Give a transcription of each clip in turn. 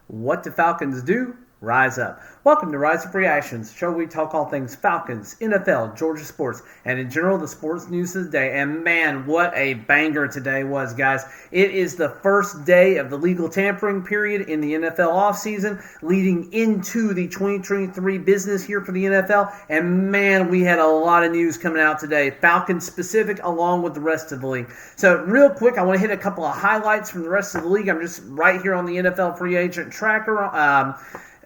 What do Falcons do? Rise up. Welcome to Rise Up Reactions, show where we talk all things Falcons, NFL, Georgia sports, and in general the sports news of the day. And man, what a banger today was, guys. It is the first day of the legal tampering period in the NFL offseason, leading into the 2023 business here for the NFL. And man, we had a lot of news coming out today, Falcons specific along with the rest of the league. So real quick, I want to hit a couple of highlights from the rest of the league. I'm just right here on the NFL free agent tracker.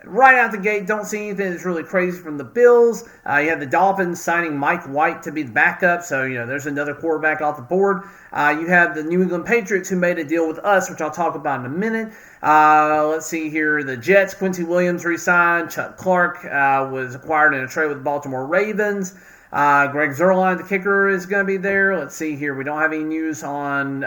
Right out the gate, don't see anything that's really crazy from the Bills. You have the Dolphins signing Mike White to be the backup, so there's another quarterback off the board. You have the New England Patriots who made a deal with us, which I'll talk about in a minute. Let's see here. The Jets, Quincy Williams re-signed. Chuck Clark was acquired in a trade with the Baltimore Ravens. Greg Zuerlein, the kicker, is going to be there. Let's see here. We don't have any news on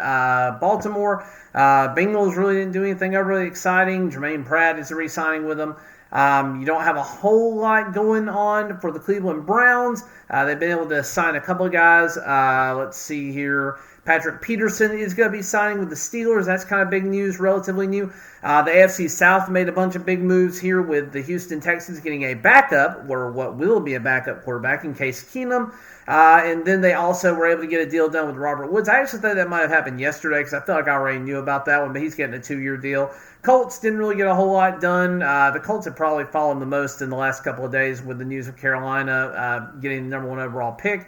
Baltimore. Bengals really didn't do anything really exciting. Jermaine Pratt is re-signing with them. You don't have a whole lot going on for the Cleveland Browns. They've been able to sign a couple of guys. Let's see here. Patrick Peterson is going to be signing with the Steelers. That's kind of big news, relatively new. The AFC South made a bunch of big moves here with the Houston Texans getting a backup, or what will be a backup quarterback in Case Keenum. And then they also were able to get a deal done with Robert Woods. I actually thought that might have happened yesterday because I feel like I already knew about that one, but he's getting a 2-year deal. Colts didn't really get a whole lot done. The Colts have probably fallen the most in the last couple of days with the news of Carolina getting the number 1 overall pick.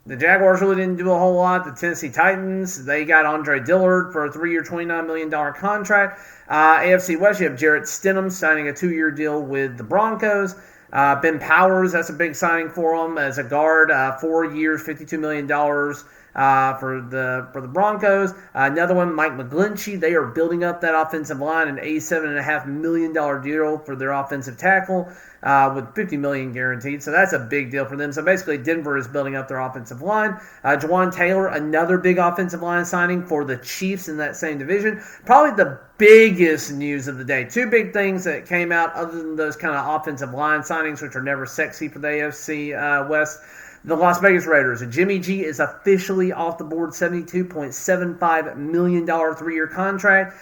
The Jaguars really didn't do a whole lot. The Tennessee Titans, they got Andre Dillard for a 3-year, $29 million contract. AFC West, you have Jarrett Stidham signing a 2-year deal with the Broncos. Ben Powers, that's a big signing for him as a guard. 4 years, $52 million for the Broncos. Another one, Mike McGlinchey. They are building up that offensive line, an $87.5 million deal for their offensive tackle with $50 million guaranteed. So that's a big deal for them. So basically, Denver is building up their offensive line. Jawan Taylor, another big offensive line signing for the Chiefs in that same division. Probably the biggest news of the day. 2 big things that came out other than those kind of offensive line signings, which are never sexy for the AFC West. The Las Vegas Raiders. Jimmy G is officially off the board, $72.75 million 3-year contract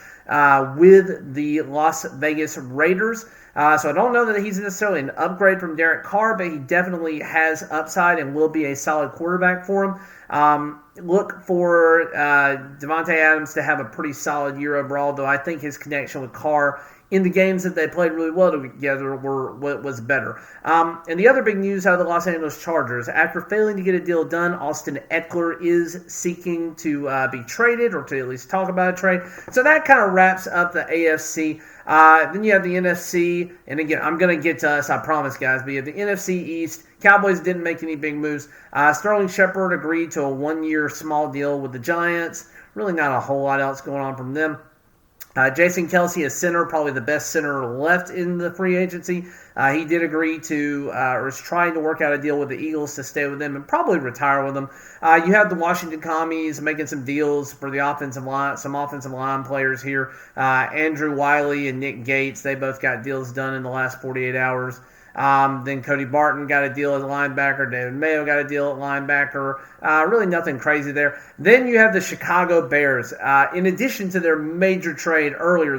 with the Las Vegas Raiders. So I don't know that he's necessarily an upgrade from Derek Carr, but he definitely has upside and will be a solid quarterback for him. Look for Devontae Adams to have a pretty solid year overall, though I think his connection with Carr in the games that they played really well together was better. And the other big news out of the Los Angeles Chargers, after failing to get a deal done, Austin Eckler is seeking to be traded, or to at least talk about a trade. So that kind of wraps up the AFC. Then you have the NFC, and again, I'm going to get to us, I promise, guys, but you have the NFC East. Cowboys didn't make any big moves. Sterling Shepard agreed to a 1-year small deal with the Giants. Really not a whole lot else going on from them. Jason Kelce, a center, probably the best center left in the free agency. He did agree to, or is trying to work out a deal with the Eagles to stay with them and probably retire with them. You have the Washington Commies making some deals for the offensive line, some offensive line players here. Andrew Wiley and Nick Gates, they both got deals done in the last 48 hours. Then Cody Barton got a deal as a linebacker. David Mayo got a deal at linebacker. Really nothing crazy there. Then you have the Chicago Bears. In addition to their major trade earlier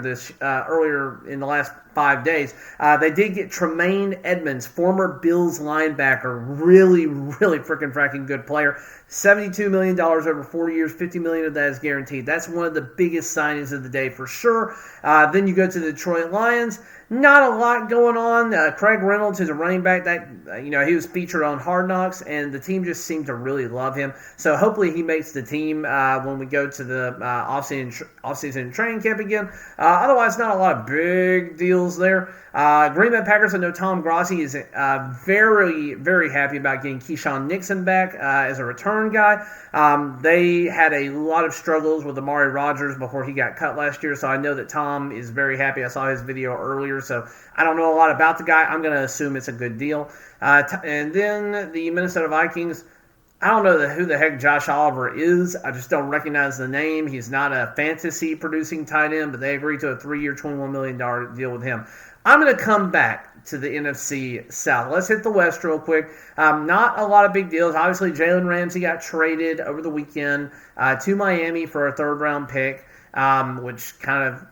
in the last 5 days, they did get Tremaine Edmonds, former Bills linebacker, really freaking fracking good player. $72 million over 4 years, $50 million of that is guaranteed. That's one of the biggest signings of the day for sure. Then you go to the Detroit Lions. Not a lot going on. Craig Reynolds, who's a running back, that he was featured on Hard Knocks, and the team just seemed to really love him. So hopefully he makes the team when we go to the offseason training camp again. Otherwise, not a lot of big deals there. Green Bay Packers, I know Tom Grossi is very happy about getting Keyshawn Nixon back as a return guy. They had a lot of struggles with Amari Rodgers before he got cut last year, so I know that Tom is very happy. I saw his video earlier, so I don't know a lot about the guy. I'm going to assume it's a good deal. And then the Minnesota Vikings, I don't know who the heck Josh Oliver is. I just don't recognize the name. He's not a fantasy-producing tight end, but they agreed to a 3-year, $21 million deal with him. I'm going to come back to the NFC South. Let's hit the West real quick. Not a lot of big deals. Obviously, Jalen Ramsey got traded over the weekend to Miami for a third-round pick, which kind of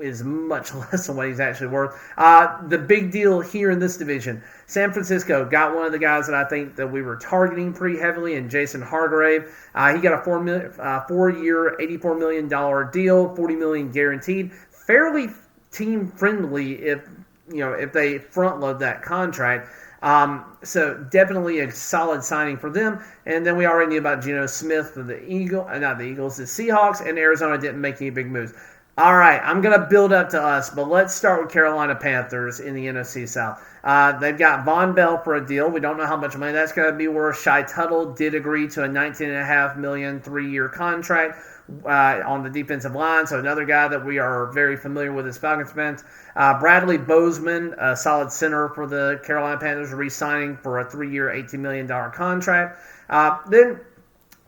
is much less than what he's actually worth. The big deal here in this division, San Francisco got one of the guys that I think that we were targeting pretty heavily in Jason Hargrave. He got a 4-year, $84 million deal, $40 million guaranteed. Fairly team friendly if they front load that contract. So definitely a solid signing for them. And then we already knew about Geno Smith for the the Seahawks, and Arizona didn't make any big moves. All right, I'm going to build up to us, but let's start with Carolina Panthers in the NFC South. They've got Von Bell for a deal. We don't know how much money that's going to be worth. Shai Tuttle did agree to a $19.5 million 3-year contract on the defensive line, so another guy that we are very familiar with as Falcons fans. Bradley Bozeman, a solid center for the Carolina Panthers, re-signing for a 3-year, $18 million contract. Then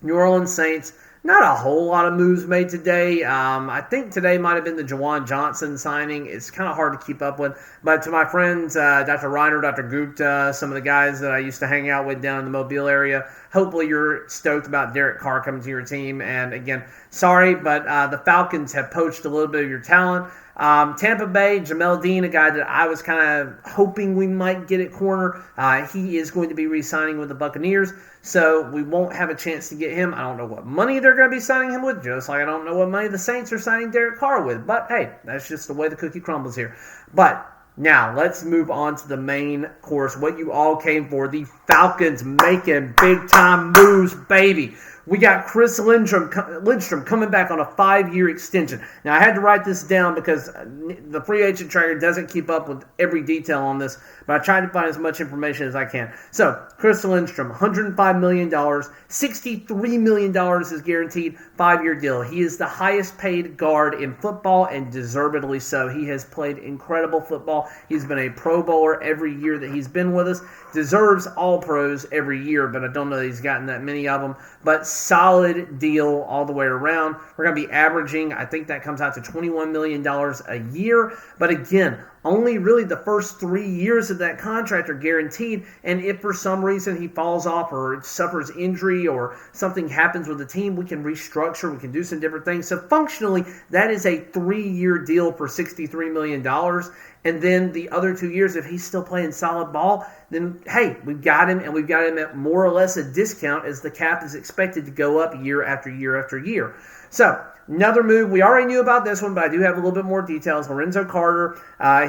New Orleans Saints, not a whole lot of moves made today. I think today might have been the Jawan Johnson signing. It's kind of hard to keep up with. But to my friends, Dr. Reiner, Dr. Gupta, some of the guys that I used to hang out with down in the Mobile area, hopefully you're stoked about Derek Carr coming to your team. And again, sorry, but the Falcons have poached a little bit of your talent. Tampa Bay, Jamel Dean, a guy that I was kind of hoping we might get at corner. He is going to be re-signing with the Buccaneers, so we won't have a chance to get him. I don't know what money they're going to be signing him with, just like I don't know what money the Saints are signing Derek Carr with. But, hey, that's just the way the cookie crumbles here. But now, let's move on to the main course, what you all came for, the Falcons making big-time moves, baby. We got Chris Lindstrom coming back on a 5-year extension. Now, I had to write this down because the free agent tracker doesn't keep up with every detail on this, but I tried to find as much information as I can. So, Chris Lindstrom, $105 million, $63 million is guaranteed, 5-year deal. He is the highest paid guard in football, and deservedly so. He has played incredible football. He's been a Pro Bowler every year that he's been with us. Deserves all pros every year, but I don't know that he's gotten that many of them. But solid deal all the way around. We're going to be averaging, I think that comes out to $21 million a year. But again, only really the first 3 years of that contract are guaranteed. And if for some reason he falls off or suffers injury or something happens with the team, we can restructure, we can do some different things. So functionally, that is a 3-year deal for $63 million. And then the other 2 years, if he's still playing solid ball, then, hey, we've got him, and we've got him at more or less a discount as the cap is expected to go up year after year after year. So, another move, we already knew about this one, but I do have a little bit more details. Lorenzo Carter,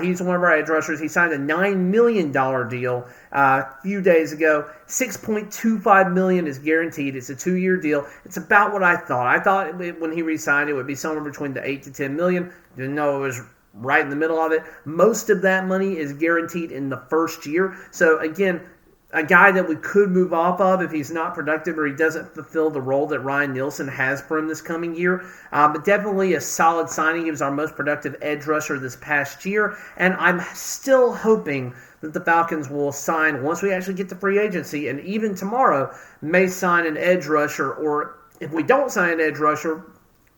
he's one of our edge rushers. He signed a $9 million deal a few days ago. $6.25 million is guaranteed. It's a 2-year deal. It's about what I thought. I thought when he re-signed, it would be somewhere between the $8 to $10 million. Didn't know it was right in the middle of it. Most of that money is guaranteed in the first year. So, again, a guy that we could move off of if he's not productive or he doesn't fulfill the role that Ryan Nielsen has for him this coming year. But definitely a solid signing. He was our most productive edge rusher this past year. And I'm still hoping that the Falcons will sign, once we actually get to free agency, and even tomorrow, may sign an edge rusher. Or if we don't sign an edge rusher,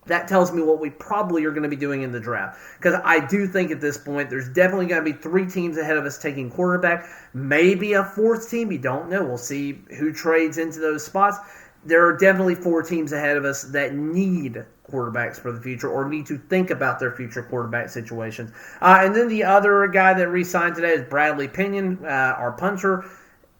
that tells me what we probably are going to be doing in the draft. Because I do think at this point, there's definitely going to be 3 teams ahead of us taking quarterback. Maybe a 4th team. You don't know. We'll see who trades into those spots. There are definitely 4 teams ahead of us that need quarterbacks for the future or need to think about their future quarterback situations. And then the other guy that re-signed today is Bradley Pinion, our punter.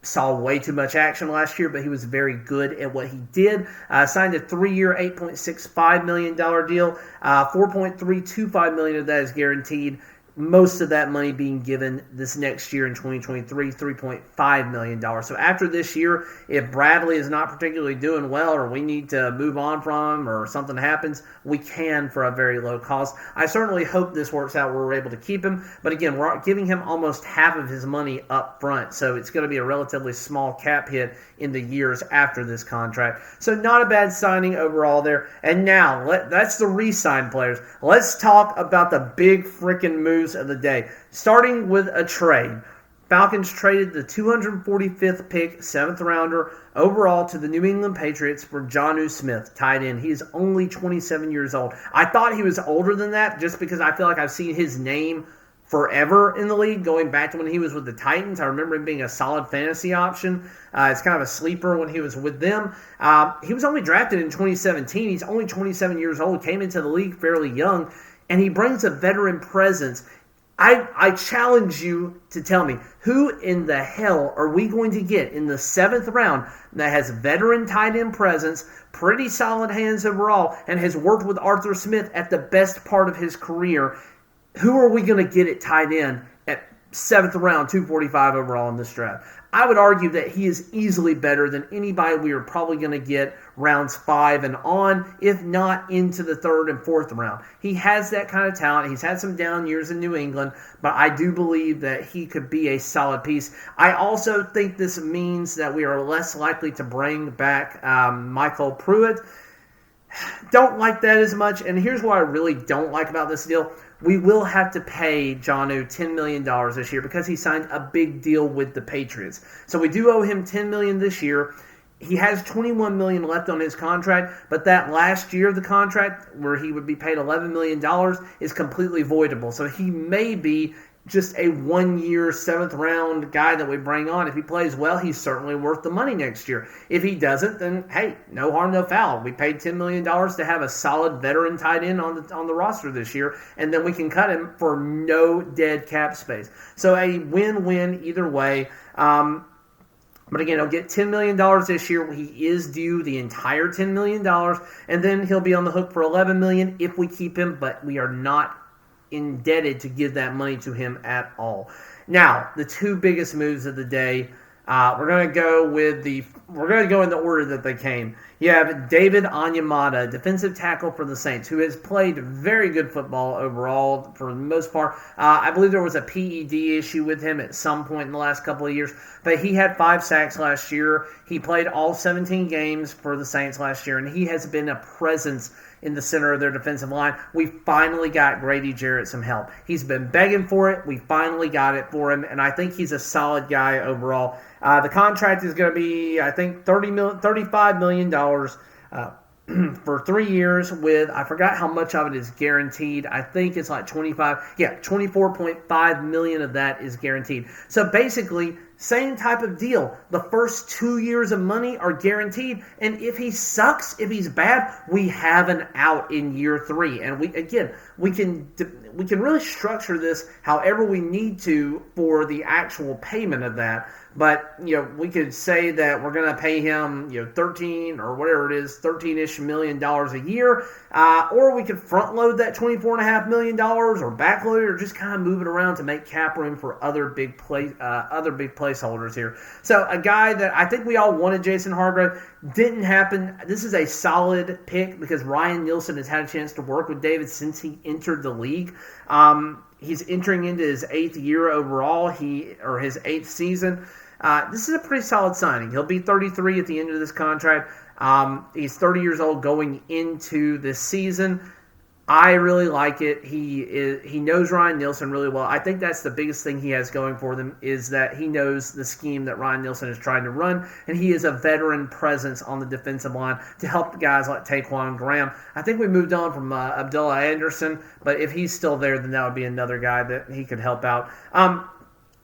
Saw way too much action last year, but he was very good at what he did. Signed a 3-year, $8.65 million deal. $4.325 million of that is guaranteed. Most of that money being given this next year in 2023, $3.5 million. So after this year, if Bradley is not particularly doing well or we need to move on from him or something happens, we can for a very low cost. I certainly hope this works out where we're able to keep him. But again, we're giving him almost half of his money up front. So it's going to be a relatively small cap hit in the years after this contract. So not a bad signing overall there. And now, that's the re-sign players. Let's talk about the big freaking moves of the day. Starting with a trade. Falcons traded the 245th pick, 7th rounder, overall to the New England Patriots for Jonnu Smith, tight end. He is only 27 years old. I thought he was older than that just because I feel like I've seen his name forever in the league, going back to when he was with the Titans. I remember him being a solid fantasy option. It's kind of a sleeper when he was with them. He was only drafted in 2017. He's only 27 years old, came into the league fairly young. and he brings a veteran presence. I challenge you to tell me, who in the hell are we going to get in the 7th round that has veteran tight end presence, pretty solid hands overall, and has worked with Arthur Smith at the best part of his career? Who are we going to get at tight end at 7th round, 245 overall in this draft? I would argue that he is easily better than anybody we are probably going to get rounds 5 and on, if not into the 3rd and 4th round. He has that kind of talent. He's had some down years in New England, but I do believe that he could be a solid piece. I also think this means that we are less likely to bring back Michael Pruitt. Don't like that as much, and here's what I really don't like about this deal. We will have to pay Jonnu $10 million this year because he signed a big deal with the Patriots. So we do owe him $10 million this year. He has $21 million left on his contract, but that last year of the contract, where he would be paid $11 million, is completely voidable. So he may be just a 1-year, 7th round guy that we bring on. If he plays well, he's certainly worth the money next year. If he doesn't, then hey, no harm, no foul. We paid $10 million to have a solid veteran tight end on the roster this year, and then we can cut him for no dead cap space. So a win-win either way. But again, he'll get $10 million this year. He is due the entire $10 million, and then he'll be on the hook for $11 million if we keep him, but we are not indebted to give that money to him at all. Now, the two biggest moves of the day, we're going to go in the order that they came. You have David Onyemata, defensive tackle for the Saints, who has played very good football overall for the most part. I believe there was a PED issue with him at some point in the last couple of years, but he had 5 sacks last year. He played all 17 games for the Saints last year, and he has been a presence in the center of their defensive line. We finally got Grady Jarrett some help. He's been begging for it. We finally got it for him, and I think he's a solid guy overall. The contract is going to be, I think, $35 million for 3 years with, I forgot how much of it is guaranteed. I think it's like 24.5 million of that is guaranteed. So basically, same type of deal. The first 2 years of money are guaranteed, and if he sucks, if he's bad, we have an out in year 3. And we can really structure this however we need to for the actual payment of that. But we could say that we're going to pay him 13 or whatever it is, $13-ish million a year, or we could front load that $24.5 million or backload it, or just kind of move it around to make cap room for other big placeholders here. So a guy that I think we all wanted, Jason Hargrave, didn't happen. This is a solid pick because Ryan Nielsen has had a chance to work with David since he entered the league. He's entering into his 8th year overall, his 8th season. This is a pretty solid signing. He'll be 33 at the end of this contract. He's 30 years old going into this season. I really like it. He knows Ryan Nielsen really well. I think that's the biggest thing he has going for them, is that he knows the scheme that Ryan Nielsen is trying to run, and he is a veteran presence on the defensive line to help guys like Taquan Graham. I think we moved on from Abdullah Anderson, but if he's still there, then that would be another guy that he could help out.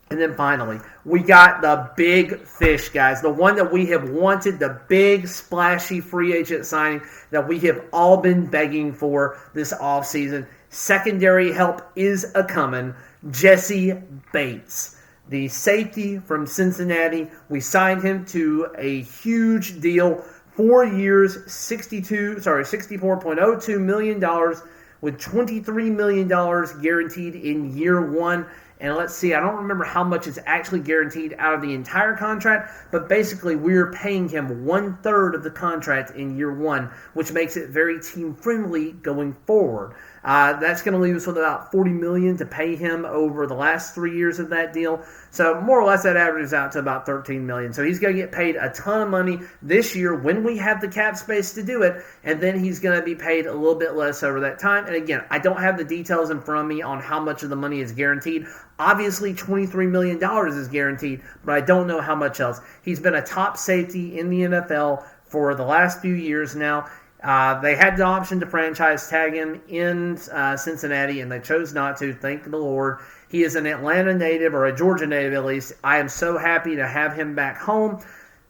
And then finally, we got the big fish, guys. The one that we have wanted, the big, splashy free agent signing that we have all been begging for this offseason. Secondary help is a-coming. Jesse Bates, the safety from Cincinnati. We signed him to a huge deal, 4 years, $64.02 million with $23 million guaranteed in year 1. And let's see, I don't remember how much is actually guaranteed out of the entire contract, but basically we're paying him 1/3 of the contract in year 1, which makes it very team-friendly going forward. That's going to leave us with about $40 million to pay him over the last 3 years of that deal. So more or less that averages out to about $13 million. So he's going to get paid a ton of money this year when we have the cap space to do it, and then he's going to be paid a little bit less over that time. And again, I don't have the details in front of me on how much of the money is guaranteed. Obviously, $23 million is guaranteed, but I don't know how much else. He's been a top safety in the NFL for the last few years now. They had the option to franchise tag him in Cincinnati, and they chose not to. Thank the Lord. He is an Atlanta native, or a Georgia native at least. I am so happy to have him back home.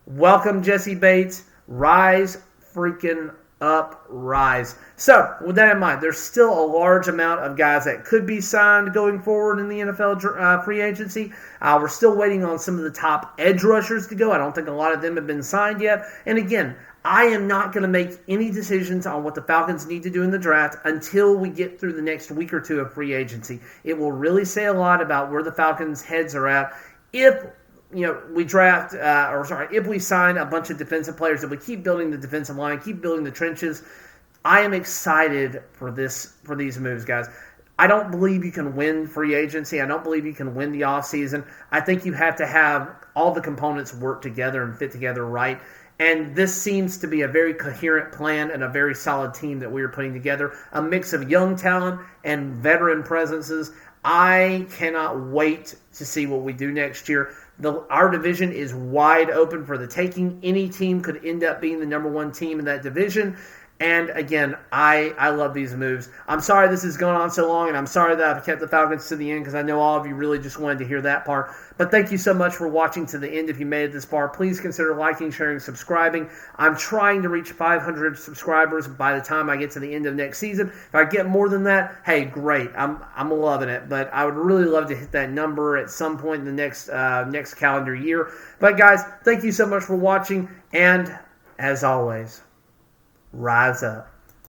Welcome, Jesse Bates. Rise freaking uprise. So, with that in mind, there's still a large amount of guys that could be signed going forward in the NFL free agency. We're still waiting on some of the top edge rushers to go. I don't think a lot of them have been signed yet. And again, I am not going to make any decisions on what the Falcons need to do in the draft until we get through the next week or two of free agency. It will really say a lot about where the Falcons' heads are at if we draft, if we sign a bunch of defensive players, if we keep building the defensive line, keep building the trenches. I am excited for these moves, guys. I don't believe you can win free agency. I don't believe you can win the offseason. I think you have to have all the components work together and fit together right. And this seems to be a very coherent plan and a very solid team that we are putting together. A mix of young talent and veteran presences. I cannot wait to see what we do next year. Our division is wide open for the taking. Any team could end up being the number one team in that division. And again, I love these moves. I'm sorry this has gone on so long, and I'm sorry that I've kept the Falcons to the end because I know all of you really just wanted to hear that part. But thank you so much for watching to the end. If you made it this far, please consider liking, sharing, subscribing. I'm trying to reach 500 subscribers by the time I get to the end of next season. If I get more than that, hey, great. I'm loving it. But I would really love to hit that number at some point in the next calendar year. But guys, thank you so much for watching, and as always, rise up.